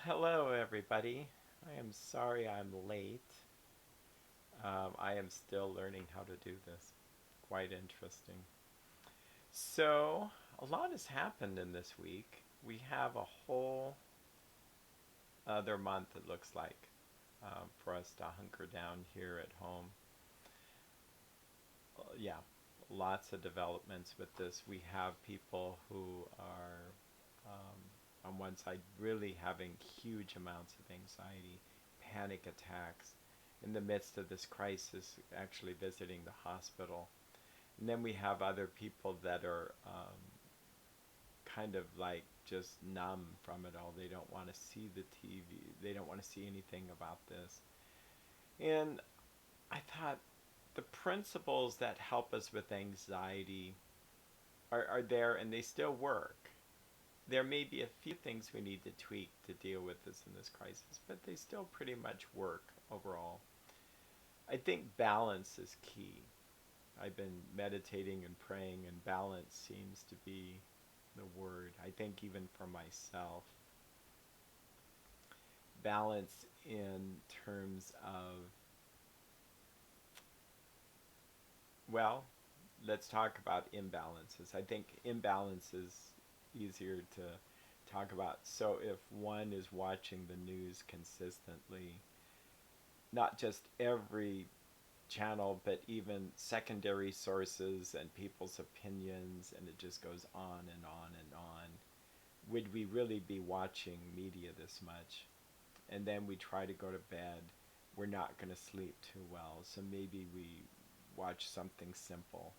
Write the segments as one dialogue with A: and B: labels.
A: Hello, everybody. I am sorry I'm late. I am still learning how to do this. Quite interesting. So, a lot has happened in this week. We have a whole other month, it looks like, for us to hunker down here at home. Yeah, lots of developments with this. We have people who are, on one side, really having huge amounts of anxiety, panic attacks, in the midst of this crisis, actually visiting the hospital. And then we have other people that are kind of like just numb from it all. They don't want to see the TV, they don't want to see anything about this. And I thought the principles that help us with anxiety are there and they still work. There may be a few things we need to tweak to deal with this in this crisis, but they still pretty much work overall. I think balance is key. I've been meditating and praying, and balance seems to be the word. I think even for myself, balance in terms of, well, let's talk about imbalances. I think imbalance is easier to talk about. So if one is watching the news consistently, not just every channel, but even secondary sources and people's opinions, and it just goes on and on and on. Would we really be watching media this much? And then we try to go to bed. We're not going to sleep too well, so maybe we watch something simple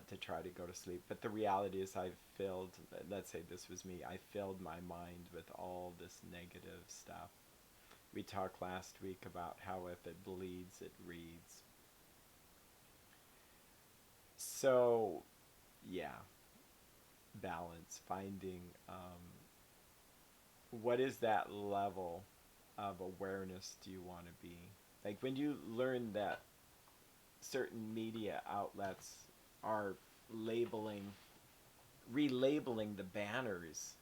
A: to try to go to sleep. But the reality is, I've filled, let's say this was me, I filled my mind with all this negative stuff. We talked last week about how if it bleeds, it reads. So, yeah, balance, finding what is that level of awareness do you want to be? Like when you learn that certain media outlets are labeling, relabeling the banners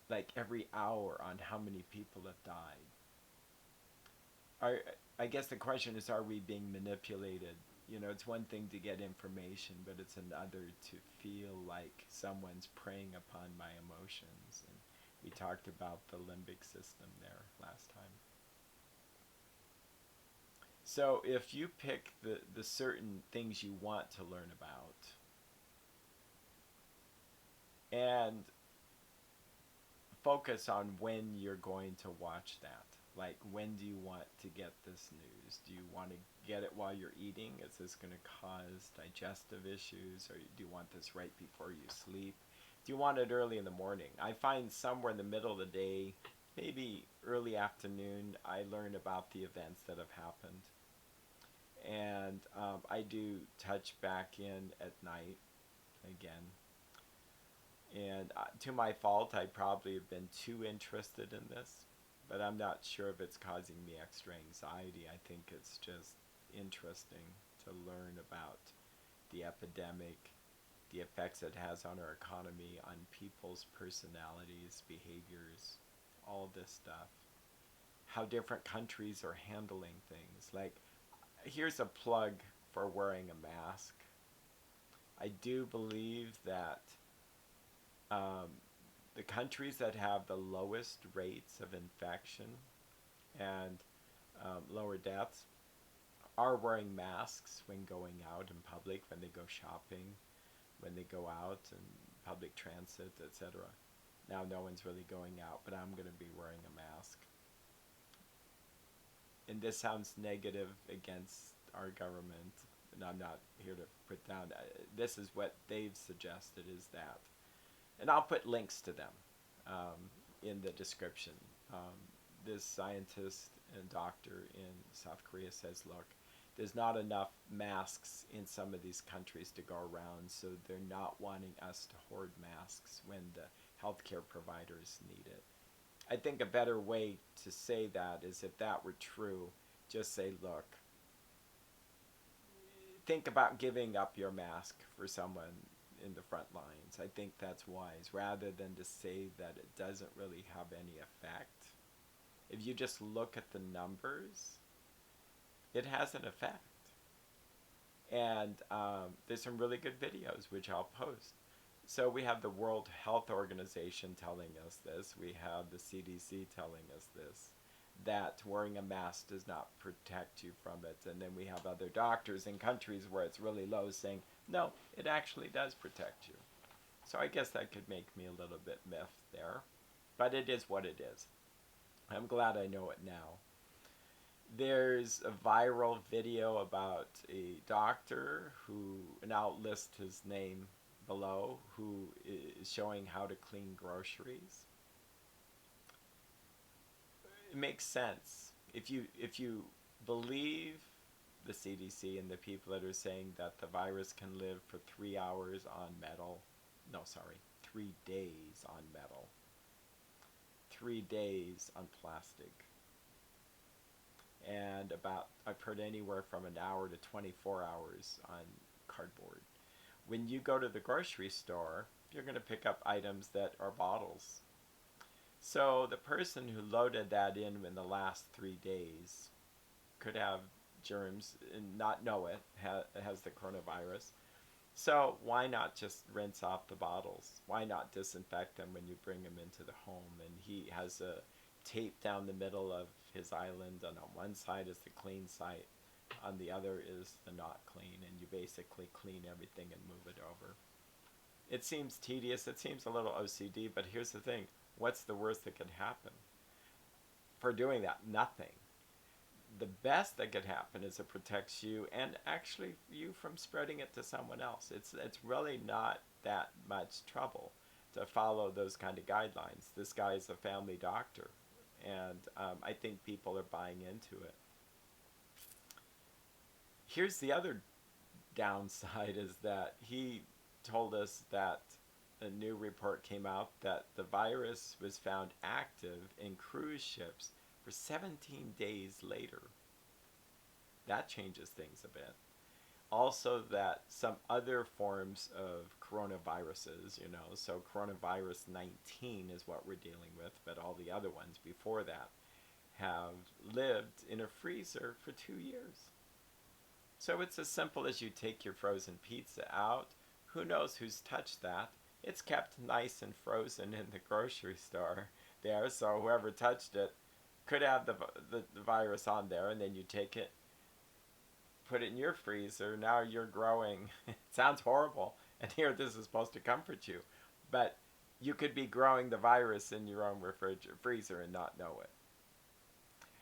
A: like every hour on how many people have died. Are, I guess the question is, are we being manipulated? You know, it's one thing to get information, but it's another to feel like someone's preying upon my emotions. And we talked about the limbic system there last time. So if you pick the certain things you want to learn about and focus on when you're going to watch that. Like, when do you want to get this news? Do you want to get it while you're eating? Is this going to cause digestive issues? Or do you want this right before you sleep? Do you want it early in the morning? I find somewhere in the middle of the day, maybe early afternoon, I learn about the events that have happened. And I do touch back in at night again. And to my fault, I probably have been too interested in this, but I'm not sure if it's causing me extra anxiety. I think it's just interesting to learn about the epidemic, the effects it has on our economy, on people's personalities, behaviors, all this stuff. How different countries are handling things. Like, here's a plug for wearing a mask. I do believe that um, the countries that have the lowest rates of infection and lower deaths are wearing masks when going out in public, when they go shopping, when they go out in public transit, etc. Now, no one's really going out, but I'm going to be wearing a mask. And this sounds negative against our government, and I'm not here to put down. This is what they've suggested is that. And I'll put links to them in the description. This scientist and doctor in South Korea says, look, there's not enough masks in some of these countries to go around, so they're not wanting us to hoard masks when the healthcare providers need it. I think a better way to say that is, if that were true, just say, look, think about giving up your mask for someone. in the front lines. I think that's wise, rather than to say that it doesn't really have any effect. If you just look at the numbers, it has an effect. And there's some really good videos which I'll post. So we have the World Health Organization telling us this. We have the CDC telling us this, that wearing a mask does not protect you from it. And then we have other doctors in countries where it's really low saying, no, it actually does protect you. So I guess that could make me a little bit miffed there. But it is what it is. I'm glad I know it now. There's a viral video about a doctor who, and I'll list his name below, who is showing how to clean groceries. It makes sense. If you believe the CDC and the people that are saying that the virus can live for 3 hours on metal, 3 days on metal, 3 days on plastic, and I've heard anywhere from an hour to 24 hours on cardboard. When you go to the grocery store, you're going to pick up items that are bottles. So the person who loaded that in the last 3 days could have germs and not know it has the coronavirus. So why not just rinse off the bottles? Why not disinfect them when you bring them into the home? And he has a tape down the middle of his island, and on one side is the clean site, on the other is the not clean, and you basically clean everything and move it over. It seems tedious, it seems a little OCD, but here's the thing. What's the worst that could happen for doing that? Nothing. The best that could happen is it protects you and actually you from spreading it to someone else. It's really not that much trouble to follow those kind of guidelines. This guy is a family doctor, and I think people are buying into it. Here's the other downside, is that he told us that a new report came out that the virus was found active in cruise ships for 17 days later. That changes things a bit. Also that some other forms of coronaviruses, so coronavirus 19 is what we're dealing with, but all the other ones before that have lived in a freezer for 2 years. So it's as simple as you take your frozen pizza out. Who knows who's touched that? It's kept nice and frozen in the grocery store there, so whoever touched it could have the virus on there, and then you take it, put it in your freezer. Now you're growing. It sounds horrible, and here this is supposed to comfort you, but you could be growing the virus in your own freezer and not know it.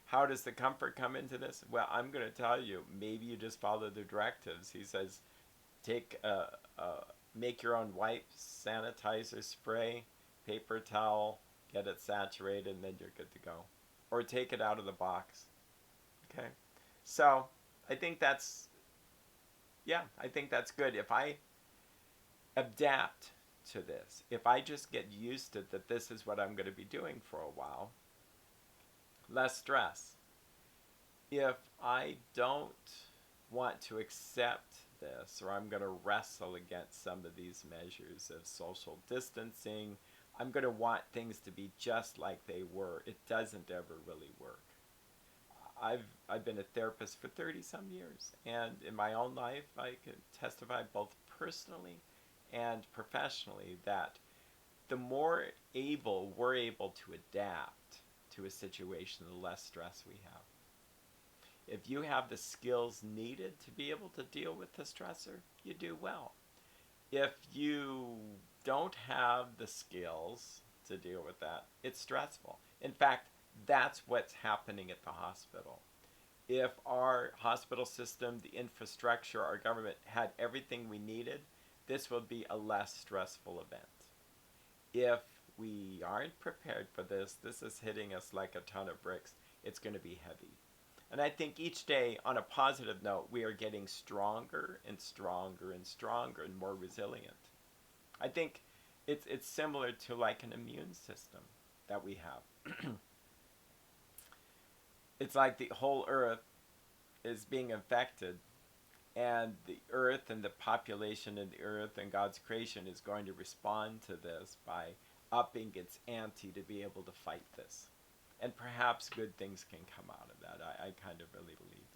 A: How does the comfort come into this? Well, I'm going to tell you. Maybe you just follow the directives. He says, make your own wipes, sanitizer spray, paper towel, get it saturated, and then you're good to go. Or take it out of the box. Okay? So, I think that's good. If I adapt to this, if I just get used to that this is what I'm going to be doing for a while, less stress. If I don't want to accept this, or I'm going to wrestle against some of these measures of social distancing, I'm going to want things to be just like they were. It doesn't ever really work. I've been a therapist for 30 some years, and in my own life I can testify both personally and professionally that the more we're able to adapt to a situation, the less stress we have. If you have the skills needed to be able to deal with the stressor, you do well. If you don't have the skills to deal with that, it's stressful. In fact, that's what's happening at the hospital. If our hospital system, the infrastructure, our government had everything we needed, this would be a less stressful event. If we aren't prepared for this, this is hitting us like a ton of bricks. It's going to be heavy. And I think each day, on a positive note, we are getting stronger and stronger and stronger and more resilient. I think it's similar to like an immune system that we have. It's like the whole earth is being infected, And the earth and the population of the earth and God's creation is going to respond to this by upping its ante to be able to fight this. And perhaps good things can come out of that. I kind of really believe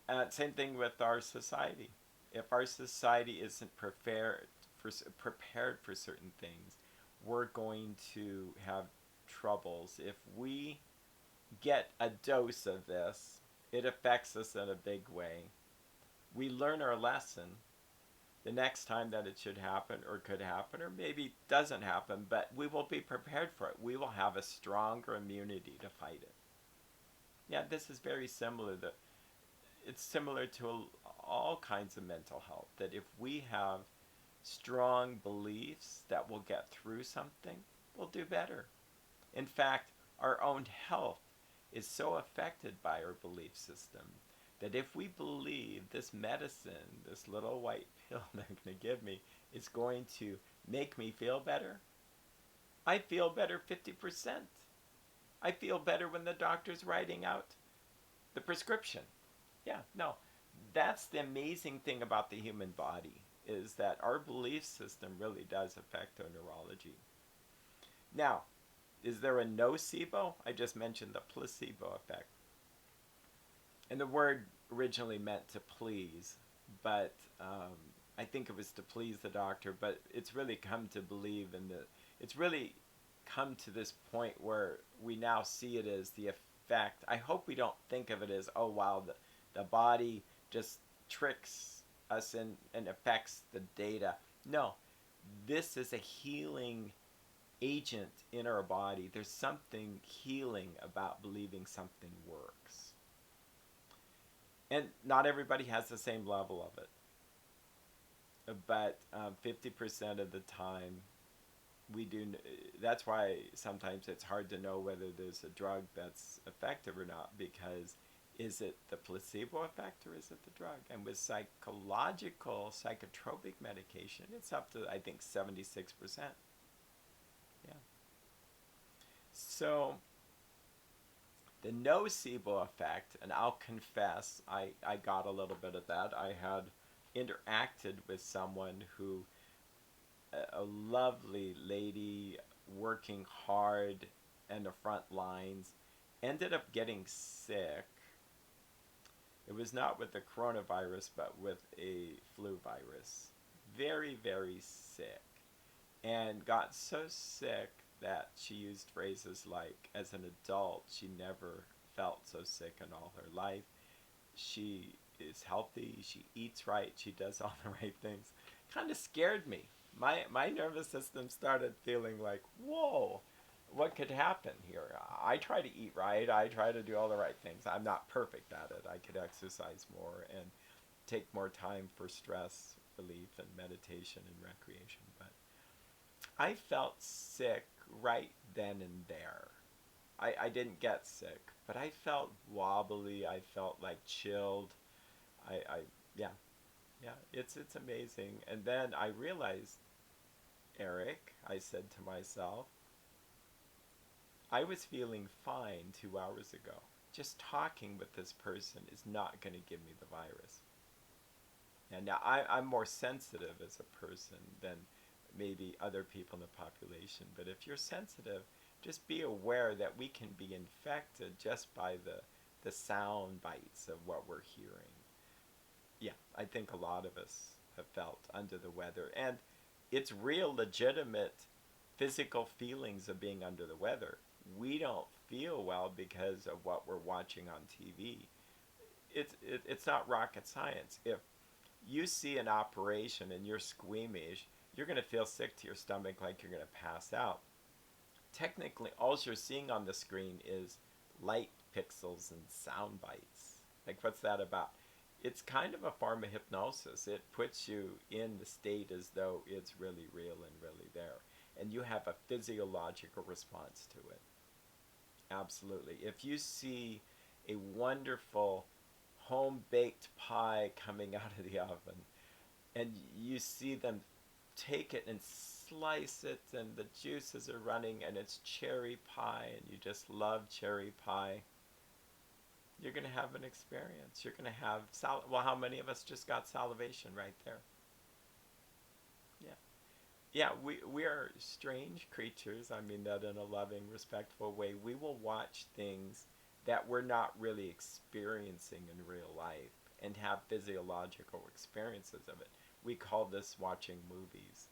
A: that. Same thing with our society. If our society isn't prepared for certain things, we're going to have troubles. If we get a dose of this, it affects us in a big way. We learn our lesson the next time that it should happen or could happen, or maybe doesn't happen, but we will be prepared for it. We will have a stronger immunity to fight it. Yeah, this is very similar. It's similar to all kinds of mental health, that if we have strong beliefs that we'll get through something, we'll do better. In fact, our own health is so affected by our belief system that if we believe this medicine, this little white pill they're going to give me, is going to make me feel better, I feel better 50%. I feel better when the doctor's writing out the prescription. Yeah, no, that's the amazing thing about the human body, is that our belief system really does affect our neurology. Now, is there a nocebo? I just mentioned the placebo effect. And the word originally meant to please, but I think it was to please the doctor, but it's really come to believe in it's really come to this point where we now see it as the effect. I hope we don't think of it as, oh wow, the body just tricks us and affects the data. No, this is a healing agent in our body. There's something healing about believing something works. And not everybody has the same level of it. But 50% of the time, we do. That's why sometimes it's hard to know whether there's a drug that's effective or not, because is it the placebo effect or is it the drug? And with psychological, psychotropic medication, it's up to, I think, 76%. Yeah. So the nocebo effect, and I'll confess, I got a little bit of that. I had interacted with someone who, a lovely lady working hard in the front lines, ended up getting sick. It was not with the coronavirus, but with a flu virus. Very, very sick. And got so sick that she used phrases like, as an adult, she never felt so sick in all her life. She is healthy, she eats right, she does all the right things. Kind of scared me. My nervous system started feeling like, whoa, what could happen here? I try to eat right, I try to do all the right things. I'm not perfect at it. I could exercise more and take more time for stress relief and meditation and recreation, but I felt sick right then and there. I didn't get sick, but I felt wobbly. I felt like chilled. Yeah, it's amazing. And then I realized, Eric, I said to myself, I was feeling fine 2 hours ago. Just talking with this person is not going to give me the virus. And now I'm more sensitive as a person than maybe other people in the population. But if you're sensitive, just be aware that we can be infected just by the sound bites of what we're hearing. Yeah, I think a lot of us have felt under the weather. And it's real, legitimate physical feelings of being under the weather. We don't feel well because of what we're watching on TV. It's not rocket science. If you see an operation and you're squeamish, you're going to feel sick to your stomach, like you're going to pass out. Technically, all you're seeing on the screen is light pixels and sound bites. Like, what's that about? It's kind of a form of hypnosis. It puts you in the state as though it's really real and really there. And you have a physiological response to it. Absolutely. If you see a wonderful home-baked pie coming out of the oven, and you see them take it and slice it, and the juices are running, and it's cherry pie, and you just love cherry pie, You're going to have an experience. You're going to have well, how many of us just got salivation right there? Yeah. Yeah, we are strange creatures. I mean that in a loving, respectful way. We will watch things that we're not really experiencing in real life and have physiological experiences of it. We call this watching movies,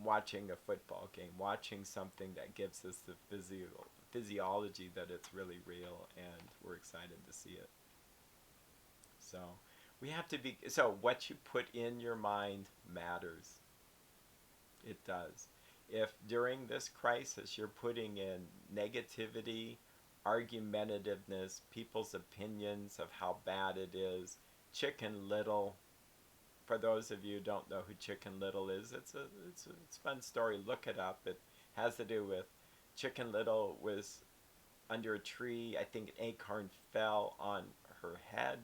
A: watching a football game, watching something that gives us the physiology that it's really real, and we're excited to see it. So we have to be, so what you put in your mind matters. It does. If during this crisis you're putting in negativity, argumentativeness, people's opinions of how bad it is, Chicken Little, for those of you who don't know who Chicken Little is, it's a fun story. Look it up. It has to do with Chicken Little was under a tree. I think an acorn fell on her head,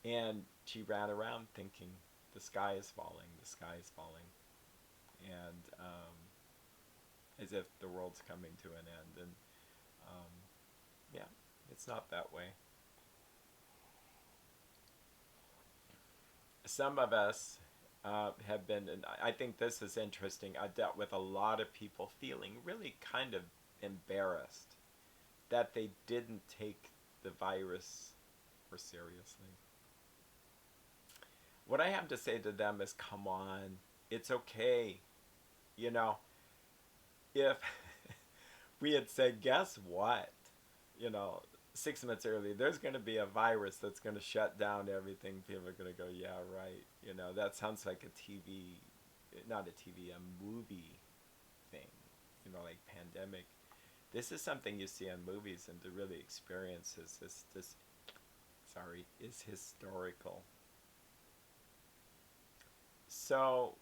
A: and she ran around thinking, the sky is falling, the sky is falling, and as if the world's coming to an end. And um, yeah, it's not that way. Some of us have been, and I think this is interesting. I've dealt with a lot of people feeling really kind of embarrassed that they didn't take the virus more seriously. What I have to say to them is, come on, it's okay. You know, if we had said, guess what? You know, 6 months earlier, there's going to be a virus that's going to shut down everything. People are going to go, yeah, right. You know, that sounds like a TV, not a TV, a movie thing, you know, like pandemic. This is something you see in movies, and to really experience this is historical. So,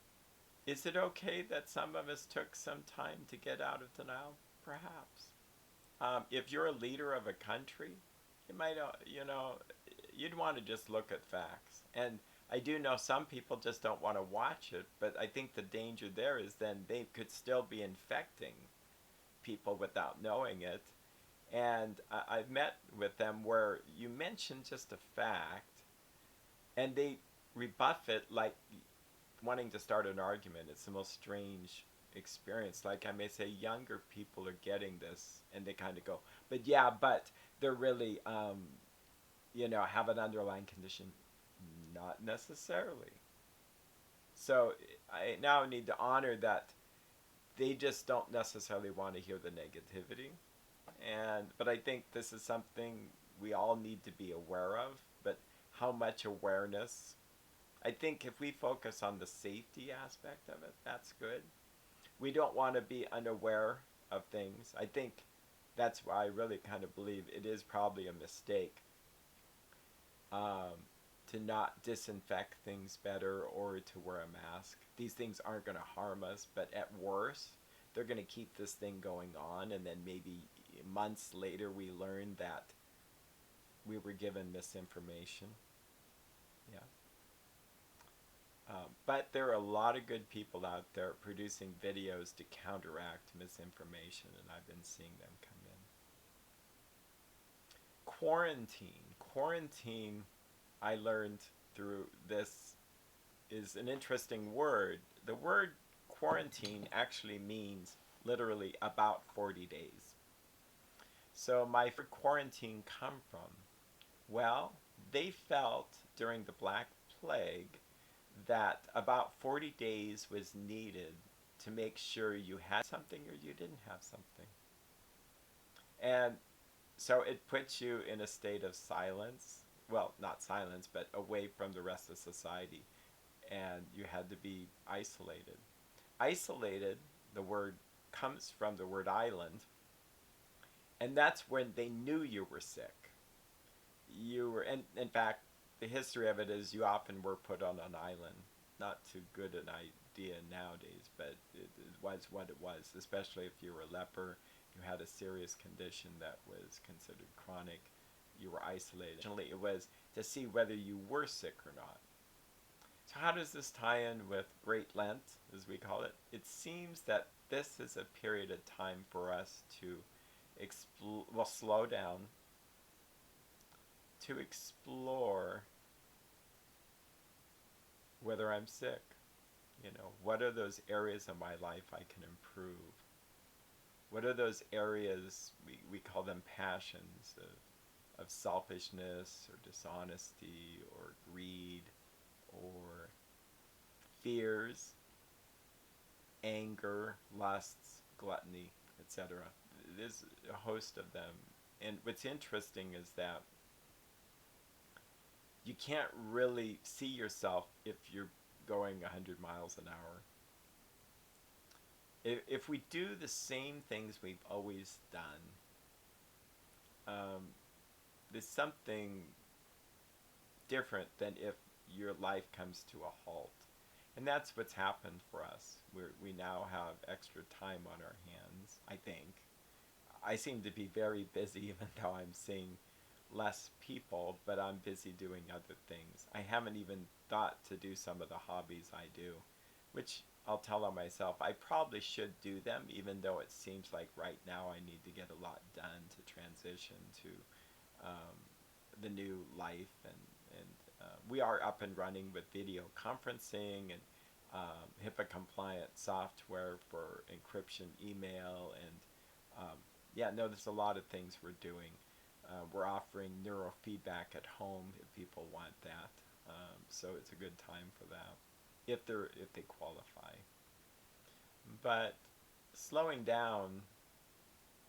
A: is it okay that some of us took some time to get out of denial? Perhaps. If you're a leader of a country, you might, you'd want to just look at facts. And I do know some people just don't want to watch it, but I think the danger there is then they could still be infecting people without knowing it. And I've met with them where you mention just a fact, and they rebuff it like wanting to start an argument. It's the most strange experience. Like I may say, younger people are getting this, and they kind of go, but yeah, but they're really, have an underlying condition. Not necessarily. So I now need to honor that they just don't necessarily want to hear the negativity. But I think this is something we all need to be aware of. But how much awareness? I think if we focus on the safety aspect of it, that's good. We don't want to be unaware of things. I think that's why I really kind of believe it is probably a mistake um, to not disinfect things better or to wear a mask. These things aren't going to harm us, but at worst, they're going to keep this thing going on, and then maybe months later we learn that we were given misinformation. Yeah. But there are a lot of good people out there producing videos to counteract misinformation, and I've been seeing them come in. Quarantine. Quarantine, I learned through this, is an interesting word. The word quarantine actually means literally about 40 days. So my quarantine come from? Well, they felt during the Black Plague that about 40 days was needed to make sure you had something or you didn't have something. And so it puts you in a state of silence. Well, not silence, but away from the rest of society. And you had to be isolated. Isolated, the word comes from the word island. And that's when they knew you were sick. You were, and in fact, the history of it is you often were put on an island. Not too good an idea nowadays, but it was what it was, especially if you were a leper, you had a serious condition that was considered chronic, you were isolated. It was to see whether you were sick or not. So how does this tie in with Great Lent, as we call it? It seems that this is a period of time for us to slow down, to explore whether I'm sick. What are those areas of my life I can improve? What are those areas, we call them passions, of selfishness or dishonesty or greed or fears, anger, lusts, gluttony, etc. There's a host of them. And what's interesting is that you can't really see yourself if you're going 100 miles an hour. If we do the same things we've always done, there's something different than if your life comes to a halt. And that's what's happened for us. We now have extra time on our hands, I think. I seem to be very busy even though I'm seeing less people, but I'm busy doing other things. I haven't even thought to do some of the hobbies I do, which I'll tell on myself. I probably should do them, even though it seems like right now I need to get a lot done to transition to the new life. And we are up and running with video conferencing and HIPAA compliant software for encryption email. And there's a lot of things we're doing. We're offering neurofeedback at home if people want that. So it's a good time for that, if they qualify. But slowing down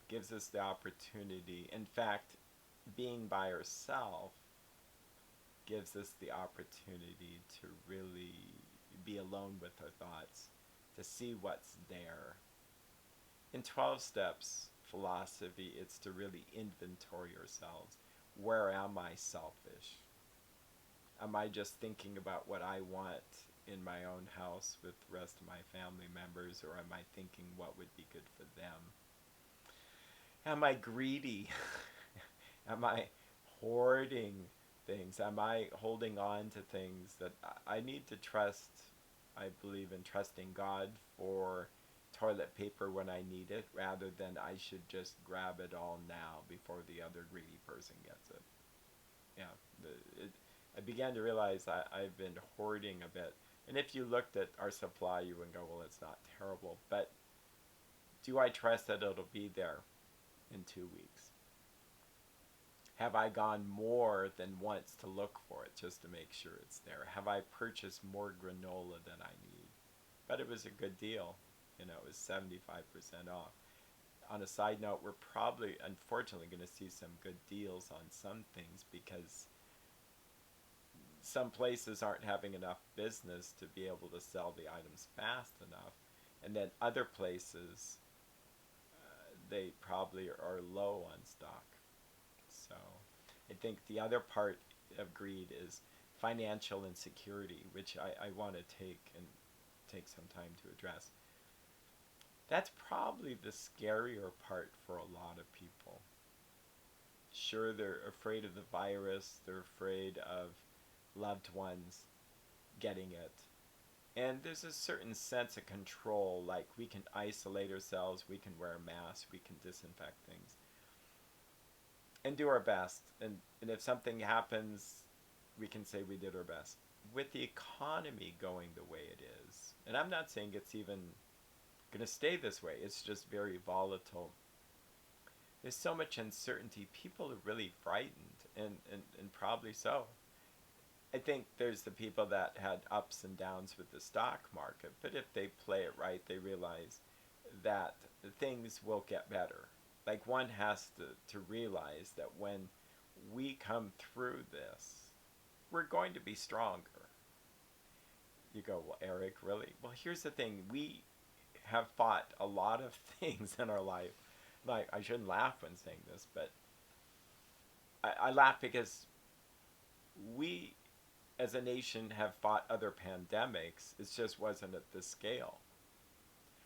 A: gives us the opportunity. In fact, being by ourselves gives us the opportunity to really be alone with our thoughts, to see what's there. In 12 steps philosophy, it's to really inventory ourselves. Where am I selfish? Am I just thinking about what I want in my own house with the rest of my family members, or am I thinking what would be good for them? Am I greedy? Am I hoarding things? Am I holding on to things that I need to trust? I believe in trusting God for toilet paper when I need it, rather than I should just grab it all now before the other greedy person gets it. I began to realize I've been hoarding a bit. And if you looked at our supply, you would go, well, it's not terrible. But do I trust that it'll be there in 2 weeks? Have I gone more than once to look for it just to make sure it's there? Have I purchased more granola than I need? But it was a good deal. It was 75% off. On a side note, we're probably, unfortunately, going to see some good deals on some things because some places aren't having enough business to be able to sell the items fast enough. And then other places, they probably are low on stock. So I think the other part of greed is financial insecurity, which I want to take some time to address. That's probably the scarier part for a lot of people. Sure, they're afraid of the virus, they're afraid of loved ones getting it. And there's a certain sense of control, like we can isolate ourselves, we can wear masks, we can disinfect things. And do our best. And if something happens, we can say we did our best. With the economy going the way it is, and I'm not saying it's even going to stay this way, it's just very volatile. There's so much uncertainty. People are really frightened, and probably so. I think there's the people that had ups and downs with the stock market, but if they play it right, they realize that things will get better. Like, one has to realize that when we come through this, we're going to be stronger. You go, well, Eric, really? Well, here's the thing. We have fought a lot of things in our life. Like, I shouldn't laugh when saying this, but I laugh because we, as a nation, have fought other pandemics. It just wasn't at this scale.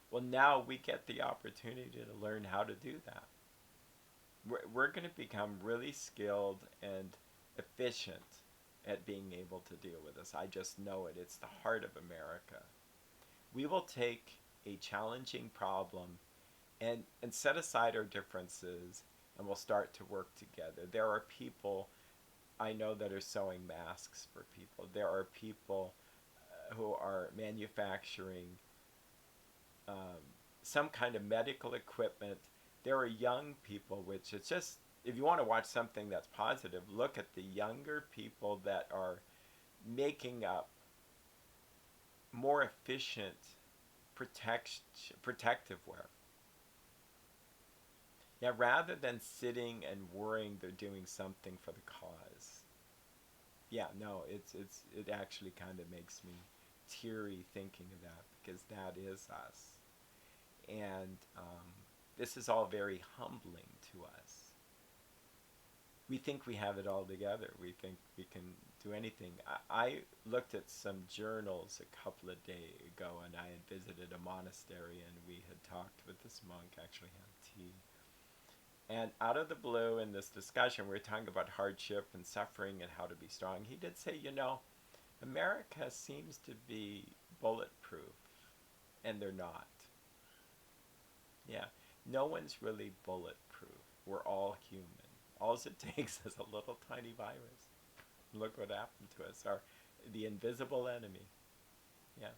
A: Well, now we get the opportunity to learn how to do that. We're going to become really skilled and efficient at being able to deal with this. I just know it. It's the heart of America. We will take a challenging problem and set aside our differences, and we'll start to work together. There are people I know that are sewing masks for people. There are people who are manufacturing um, some kind of medical equipment. There are young people, which it's just, if you want to watch something that's positive, look at the younger people that are making up more efficient protective wear. Yeah, rather than sitting and worrying they're doing something for the cause. Yeah, no, it actually kind of makes me teary thinking of that, because that is us. And this is all very humbling to us. We think we have it all together. We think we can do anything. I looked at some journals a couple of days ago, and I had visited a monastery, and we had talked with this monk, actually had tea. And out of the blue, in this discussion, we were talking about hardship and suffering and how to be strong. He did say, America seems to be bulletproof, and they're not. Yeah, no one's really bulletproof. We're all human. All it takes is a little tiny virus. Look what happened to us, the invisible enemy. Yeah.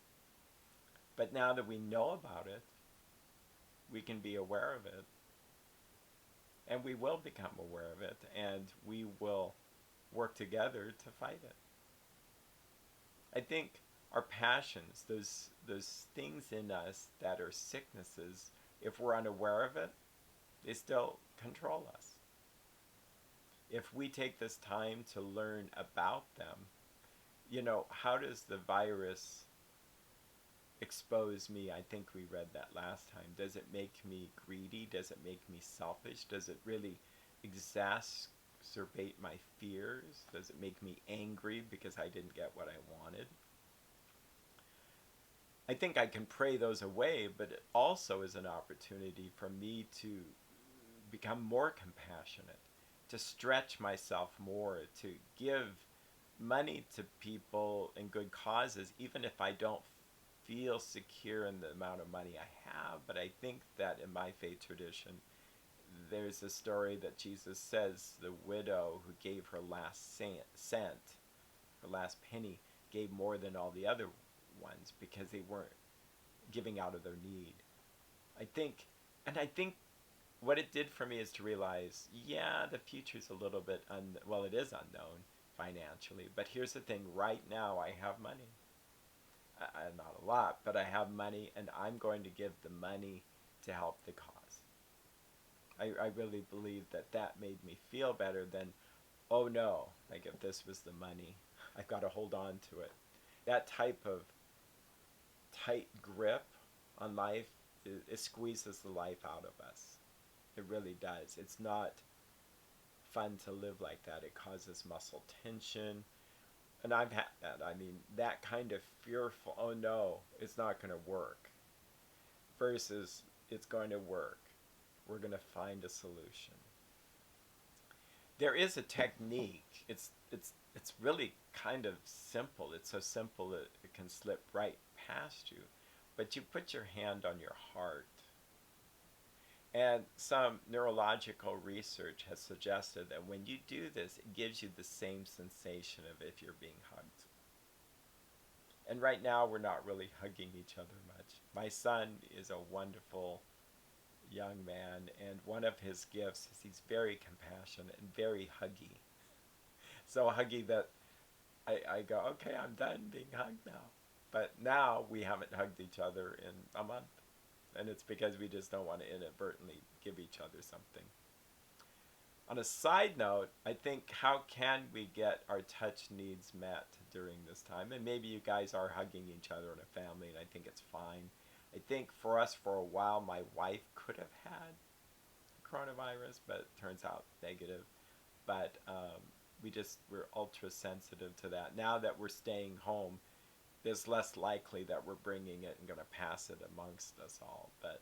A: But now that we know about it, we can be aware of it, and we will become aware of it, and we will work together to fight it. I think our passions, those things in us that are sicknesses, if we're unaware of it, they still control us. If we take this time to learn about them, how does the virus expose me? I think we read that last time. Does it make me greedy? Does it make me selfish? Does it really exacerbate my fears? Does it make me angry because I didn't get what I wanted? I think I can pray those away, but it also is an opportunity for me to become more compassionate, to stretch myself more, to give money to people in good causes, even if I don't feel secure in the amount of money I have. But I think that in my faith tradition, there's a story that Jesus says the widow who gave her last cent, her last penny, gave more than all the other ones because they weren't giving out of their need. I think what it did for me is to realize, yeah, the future's a little bit, it is unknown financially, but here's the thing, right now I have money. Not a lot, but I have money, and I'm going to give the money to help the cause. I really believe that made me feel better than, oh no, like if this was the money, I've got to hold on to it. That type of tight grip on life, it squeezes the life out of us. It really does. It's not fun to live like that. It causes muscle tension. And I've had that. I mean, that kind of fearful, oh no, it's not going to work, versus it's going to work. We're going to find a solution. There is a technique. It's really kind of simple. It's so simple that it can slip right past you. But you put your hand on your heart. And some neurological research has suggested that when you do this, it gives you the same sensation of if you're being hugged. And right now, we're not really hugging each other much. My son is a wonderful young man, and one of his gifts is he's very compassionate and very huggy. So huggy that I go, okay, I'm done being hugged now. But now we haven't hugged each other in a month. And it's because we just don't want to inadvertently give each other something. On a side note, I think, how can we get our touch needs met during this time? And maybe you guys are hugging each other in a family, and I think it's fine. I think for us, for a while, my wife could have had coronavirus, but it turns out negative. But we're ultra sensitive to that. Now that we're staying home, it's less likely that we're bringing it and going to pass it amongst us all. But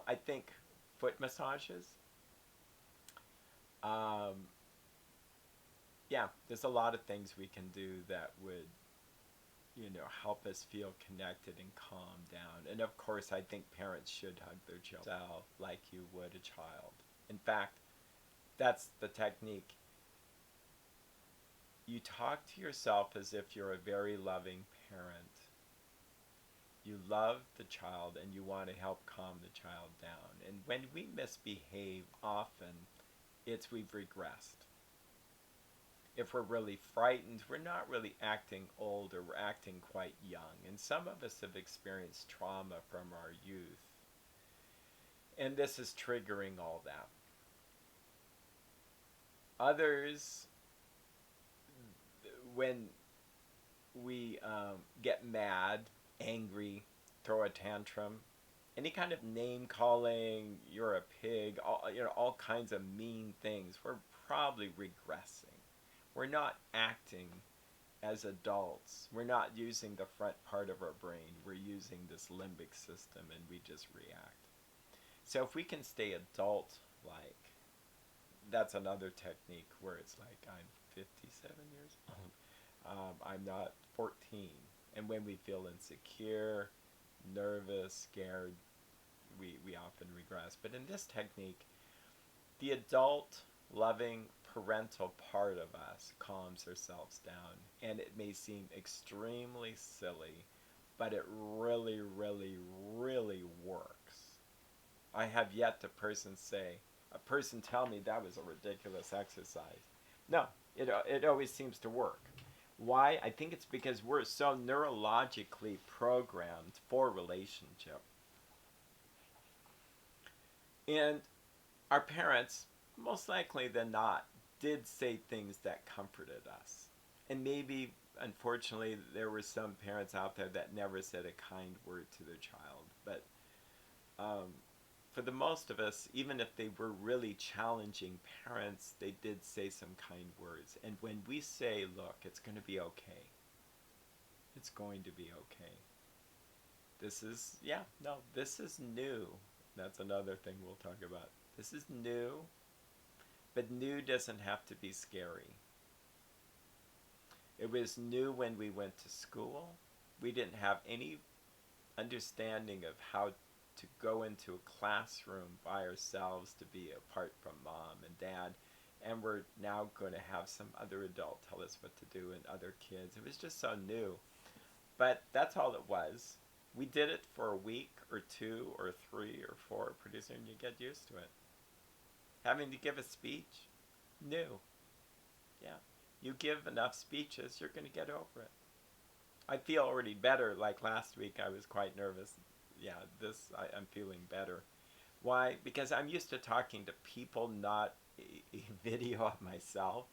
A: I think foot massages, there's a lot of things we can do that would, help us feel connected and calm down. And of course, I think parents should hug their children like you would a child. In fact, that's the technique. you talk to yourself as if you're a very loving parent. You love the child and you want to help calm the child down. And when we misbehave often, it's we've regressed. If we're really frightened, we're not really acting old, or we're acting quite young. And some of us have experienced trauma from our youth. And this is triggering all that. Others, when we get mad, angry, throw a tantrum, any kind of name calling, you're a pig, all kinds of mean things, we're probably regressing. We're not acting as adults. We're not using the front part of our brain. We're using this limbic system and we just react. So if we can stay adult-like, that's another technique where it's like I'm 57 years old. I'm not 14. And when we feel insecure, nervous, scared, we often regress. But in this technique, the adult, loving, parental part of us calms ourselves down. And it may seem extremely silly, but it really, really, really works. I have yet to a person tell me that was a ridiculous exercise. No, it always seems to work. Why? I think it's because we're so neurologically programmed for relationship. And our parents, most likely than not, did say things that comforted us. And maybe, unfortunately, there were some parents out there that never said a kind word to their child. But for the most of us, even if they were really challenging parents, they did say some kind words. And when we say, look, it's going to be okay. It's going to be okay. This is new. That's another thing we'll talk about. This is new, but new doesn't have to be scary. It was new when we went to school. We didn't have any understanding of how to go into a classroom by ourselves to be apart from mom and dad. And we're now going to have some other adult tell us what to do and other kids. It was just so new. But that's all it was. We did it for a week or two or three or four. Pretty soon you get used to it. Having to give a speech, new. Yeah. You give enough speeches, you're going to get over it. I feel already better. Like last week I was quite nervous. Yeah, I'm feeling better. Why? Because I'm used to talking to people, not a video of myself.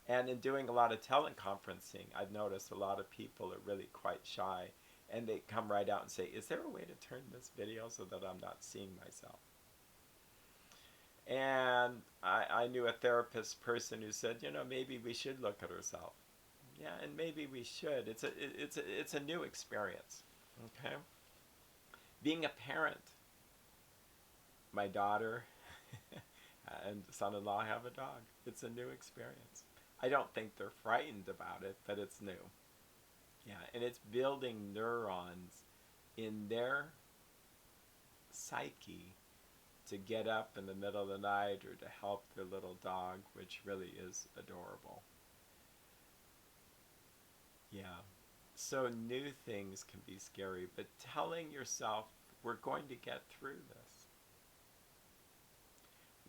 A: And in doing a lot of teleconferencing, I've noticed a lot of people are really quite shy. And they come right out and say, is there a way to turn this video so that I'm not seeing myself? And I knew a therapist person who said, maybe we should look at ourselves. Yeah, and maybe we should. It's a new experience. Okay? Being a parent. My daughter and son-in-law have a dog. It's a new experience. I don't think they're frightened about it, but it's new. Yeah, and it's building neurons in their psyche to get up in the middle of the night or to help their little dog, which really is adorable. Yeah. So new things can be scary, but telling yourself, we're going to get through this.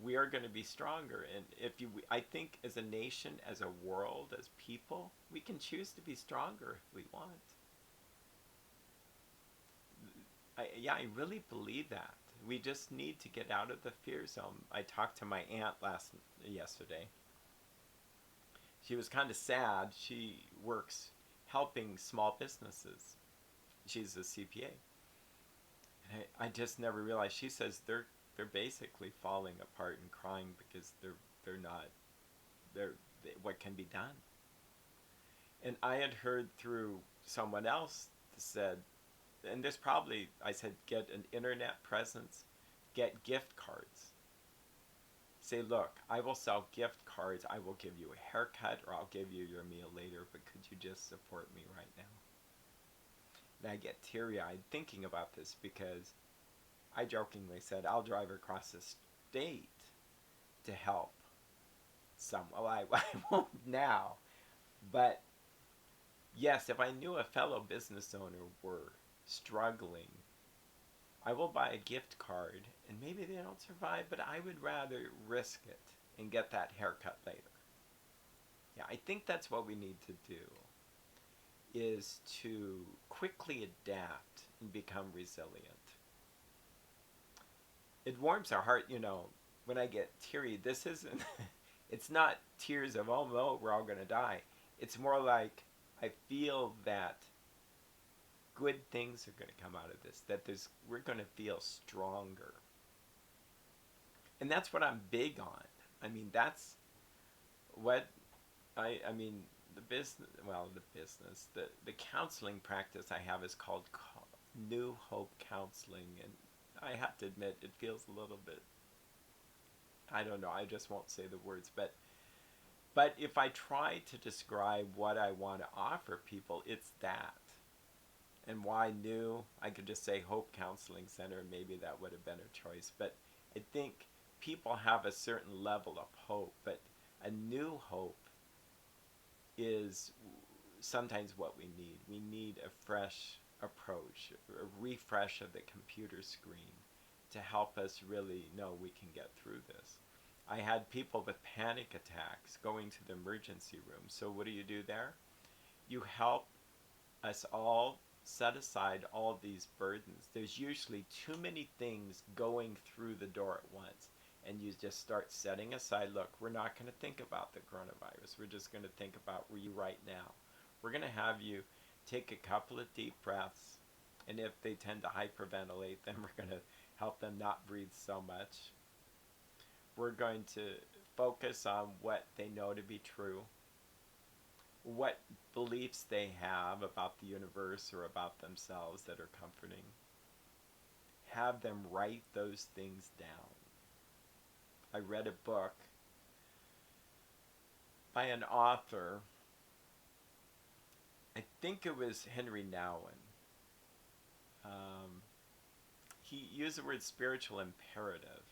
A: We are going to be stronger. And I think as a nation, as a world, as people, we can choose to be stronger if we want. I really believe that. We just need to get out of the fear zone. I talked to my aunt yesterday. She was kind of sad. She works helping small businesses. She's a CPA. And I just never realized. She says they're basically falling apart and crying because what can be done. And I had heard through someone else that said, and there's probably, I said, get an internet presence, get gift cards. Say, look, I will sell gift cards, I will give you a haircut, or I'll give you your meal later, but could you just support me right now? And I get teary-eyed thinking about this because I jokingly said, I'll drive across the state to help some. Well, I won't now, But yes, if I knew a fellow business owner were struggling, I will buy a gift card and maybe they don't survive, but I would rather risk it and get that haircut later. Yeah, I think that's what we need to do is to quickly adapt and become resilient. It warms our heart, when I get teary, this isn't it's not tears of oh no, we're all going to die. It's more like I feel that good things are going to come out of this, that we're going to feel stronger. And that's what I'm big on. I mean, that's what I mean, the counseling practice I have is called New Hope Counseling, and I have to admit it feels a little bit, I don't know, I just won't say the words, but if I try to describe what I want to offer people, it's that. And why new? I could just say Hope Counseling Center, and maybe that would have been a choice. But I think people have a certain level of hope, but a new hope is sometimes what we need. We need a fresh approach, a refresh of the computer screen to help us really know we can get through this. I had people with panic attacks going to the emergency room. So what do there? You help us all set aside all these burdens. There's usually too many things going through the door at once. And you just start setting aside, look, we're not going to think about the coronavirus. We're just going to think about where you right now. We're going to have you take a couple of deep breaths. And if they tend to hyperventilate, then we're going to help them not breathe so much. We're going to focus on what they know to be true, what beliefs they have about the universe or about themselves that are comforting. Have them write those things down. I read a book by an author, I think it was Henri Nouwen. He used the word spiritual imperative,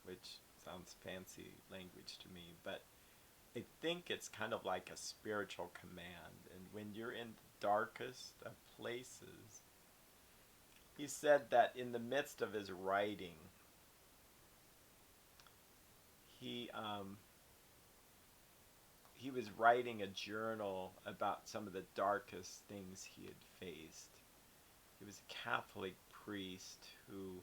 A: which sounds fancy language to me, but I think it's kind of like a spiritual command. And when you're in the darkest of places, he said that in the midst of his writing, he was writing a journal about some of the darkest things he had faced. He was a Catholic priest who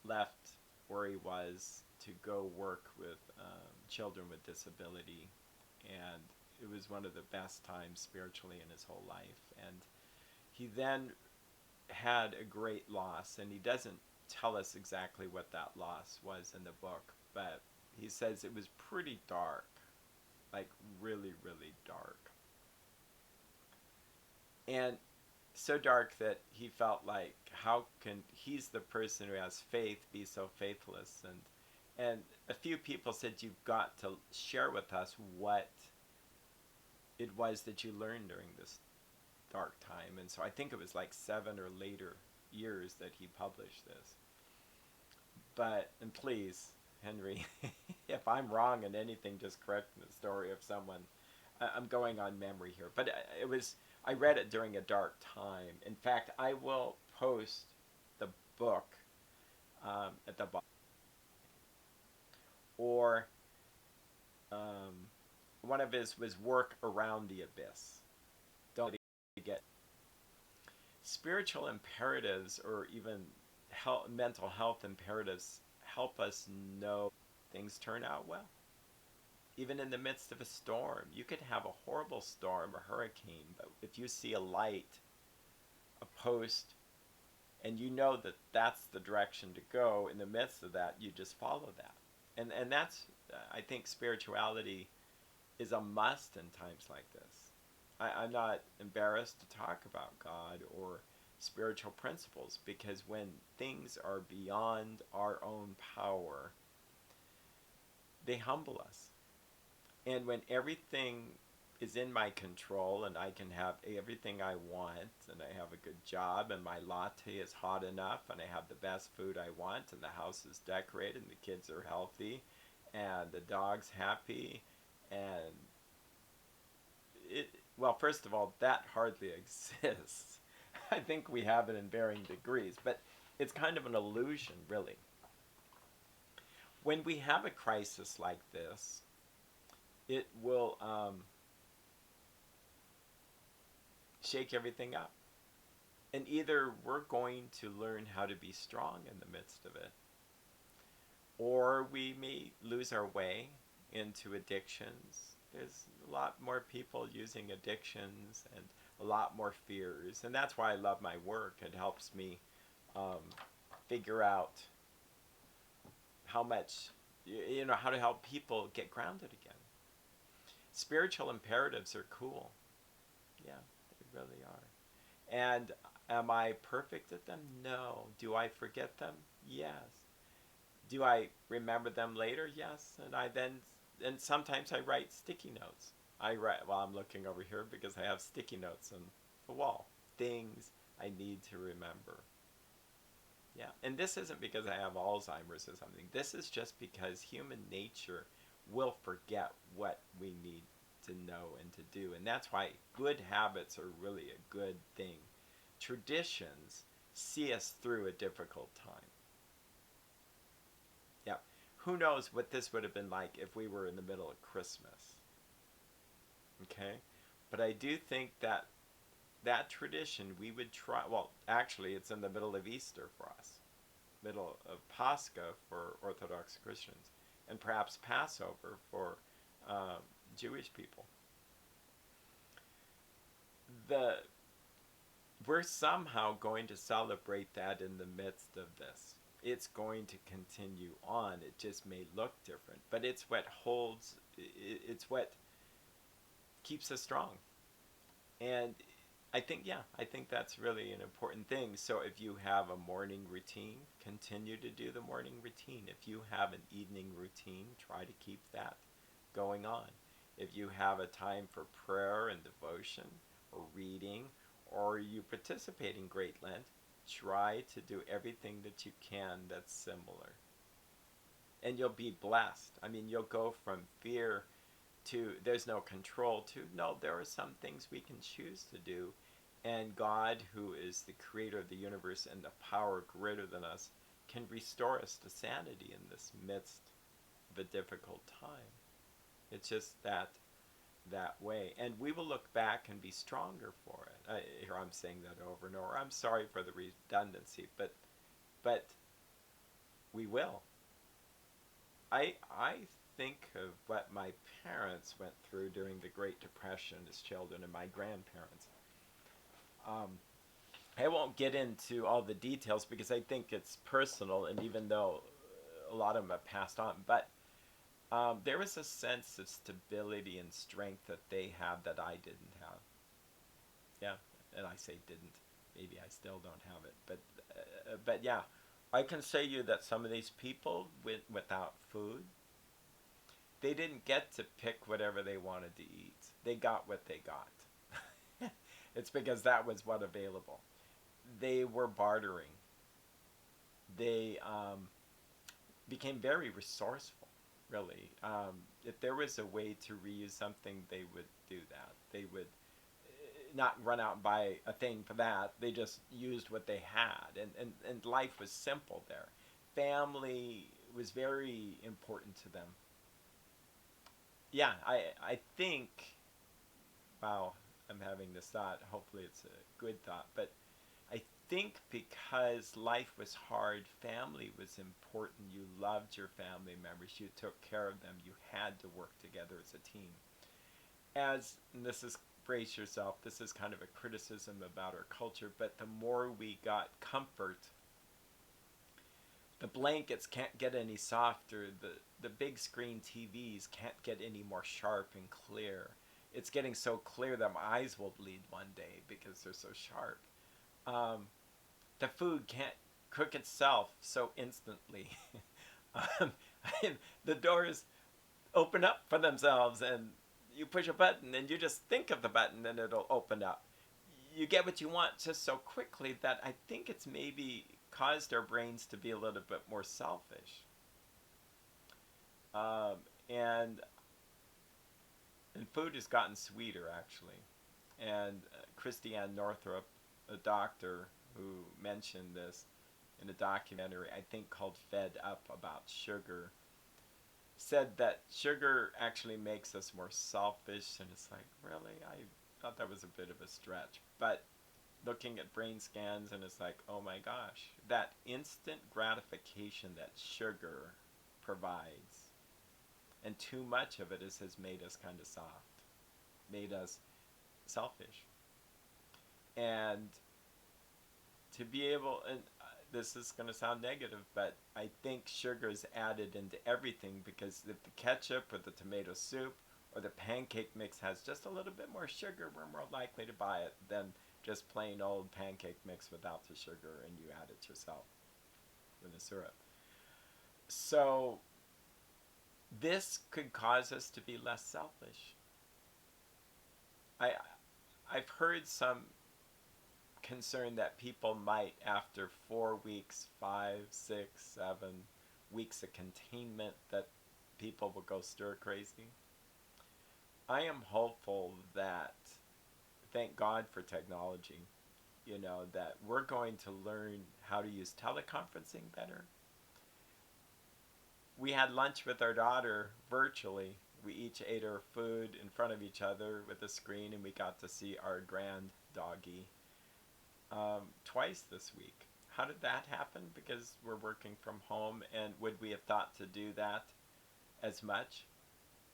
A: left where he was to go work with children with disability, and it was one of the best times spiritually in his whole life. And he then had a great loss, and he doesn't tell us exactly what that loss was in the book, but he says it was pretty dark, like really, really dark. And so dark that he felt like, how can he's the person who has faith be so faithless? And a few people said, you've got to share with us what it was that you learned during this dark time. And so I think it was like 7 or later years that he published this. But, and please, Henry, if I'm wrong in anything, just correct the story of someone. I'm going on memory here. But I read it during a dark time. In fact, I will post the book at the bottom. Or one of his was Work Around the Abyss. Don't get spiritual imperatives or even mental health imperatives help us know things turn out well. Even in the midst of a storm, you could have a horrible storm, a hurricane, but if you see a light, a post, and you know that that's the direction to go in the midst of that, you just follow that. And that's, I think spirituality is a must in times like this. I'm not embarrassed to talk about God or spiritual principles, because when things are beyond our own power, they humble us. And when everything is in my control and I can have everything I want and I have a good job and my latte is hot enough and I have the best food I want and the house is decorated and the kids are healthy and the dog's happy and well, first of all, that hardly exists. I think we have it in varying degrees, but it's kind of an illusion, really. When we have a crisis like this, it will shake everything up. And either we're going to learn how to be strong in the midst of it, or we may lose our way into addictions. There's a lot more people using addictions and a lot more fears. And that's why I love my work. It helps me um, figure out how much, how to help people get grounded again. Spiritual imperatives are cool. Yeah, they really are. And am I perfect at them? No. Do I forget them? Yes. Do I remember them later? Yes. And sometimes I write sticky notes. I'm looking over here because I have sticky notes on the wall. Things I need to remember. Yeah. And this isn't because I have Alzheimer's or something. This is just because human nature will forget what we need to know and to do. And that's why good habits are really a good thing. Traditions see us through a difficult time. Yeah. Who knows what this would have been like if we were in the middle of Christmas. Okay? But I do think that that tradition we would try, well, actually it's in the middle of Easter for us. Middle of Pascha for Orthodox Christians. And perhaps Passover for Jewish people. We're somehow going to celebrate that in the midst of this. It's going to continue on. It just may look different, but it's what holds, it's what keeps us strong. And I think that's really an important thing. So if you have a morning routine, continue to do the morning routine. If you have an evening routine, try to keep that going on. If you have a time for prayer and devotion or reading, or you participate in Great Lent, try to do everything that you can that's similar. And you'll be blessed. I mean, you'll go from fear to there's no control to no, there are some things we can choose to do. And God, who is the creator of the universe and the power greater than us, can restore us to sanity in this midst of a difficult time. It's just that way. And we will look back and be stronger for it. Here I'm saying that over and over. I'm sorry for the redundancy, but we will. I think of what my parents went through during the Great Depression as children and my grandparents. I won't get into all the details because I think it's personal, and even though a lot of them have passed on, but there was a sense of stability and strength that they had that I didn't have. Yeah, and I say didn't. Maybe I still don't have it, but yeah, I can say you that some of these people without food, they didn't get to pick whatever they wanted to eat. They got what they got. It's because that was what available. They were bartering. They became very resourceful, really. If there was a way to reuse something, they would do that. They would not run out and buy a thing for that. They just used what they had. And life was simple there. Family was very important to them. Yeah, I think, wow, I'm having this thought. Hopefully it's a good thought. But I think because life was hard, family was important. You loved your family members. You took care of them. You had to work together as a team. And this is, brace yourself, this is kind of a criticism about our culture, but the more we got comfort, the blankets can't get any softer, the big screen TVs can't get any more sharp and clear. It's getting so clear that my eyes will bleed one day because they're so sharp. The food can't cook itself so instantly. The doors open up for themselves, and you push a button and you just think of the button and it'll open up. You get what you want just so quickly that I think it's maybe caused our brains to be a little bit more selfish. And And food has gotten sweeter, actually. And Christiane Northrup, a doctor who mentioned this in a documentary, I think called Fed Up, about sugar, said that sugar actually makes us more selfish. And it's like, really? I thought that was a bit of a stretch. But looking at brain scans, and it's like, oh my gosh, that instant gratification that sugar provides, and too much of it has made us kind of soft, made us selfish. And to be able, and this is going to sound negative, but I think sugar is added into everything, because if the ketchup or the tomato soup or the pancake mix has just a little bit more sugar, we're more likely to buy it than just plain old pancake mix without the sugar and you add it yourself with the syrup. So this could cause us to be less selfish. I I've heard some concern that people might, after 4 weeks, 5, 6, 7 weeks of containment, that people will go stir crazy. I am hopeful that, thank God for technology, that we're going to learn how to use teleconferencing better. We had lunch with our daughter virtually. We each ate our food in front of each other with a screen, and we got to see our grand doggy twice this week. How did that happen? Because we're working from home, and would we have thought to do that as much?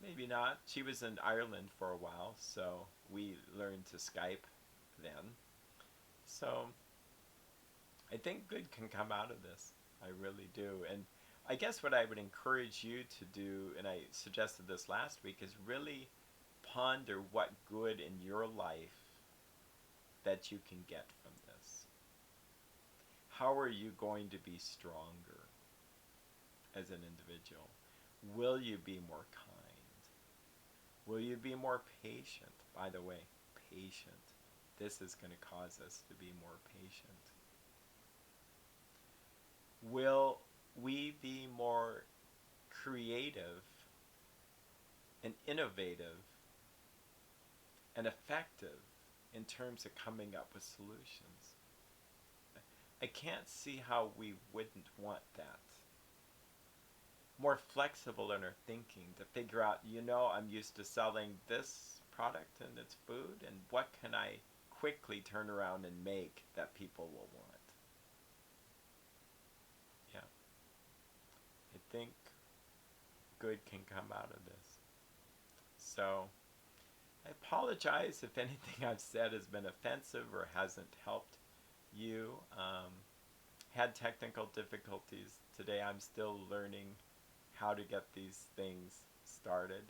A: Maybe not. She was in Ireland for a while, so we learned to Skype then. So I think good can come out of this. I really do. And I guess what I would encourage you to do, and I suggested this last week, is really ponder what good in your life that you can get from this. How are you going to be stronger as an individual? Will you be more kind? Will you be more patient? By the way, patient. This is going to cause us to be more patient. Will we be more creative and innovative and effective in terms of coming up with solutions? I can't see how we wouldn't want that. More flexible in our thinking, to figure out, I'm used to selling this product and its food, and what can I quickly turn around and make that people will want? Yeah. I think good can come out of this. So I apologize if anything I've said has been offensive or hasn't helped you. Had technical difficulties today. I'm still learning how to get these things started.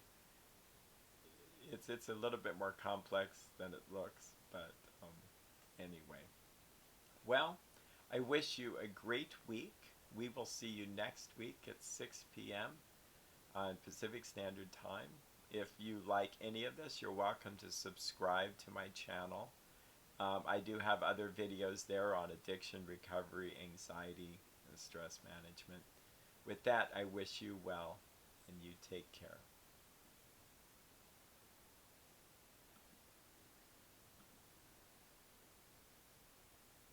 A: It's a little bit more complex than it looks, but anyway. Well, I wish you a great week. We will see you next week at 6 p.m. on Pacific Standard Time. If you like any of this, you're welcome to subscribe to my channel. I do have other videos there on addiction, recovery, anxiety, and stress management. With that, I wish you well, and you take care.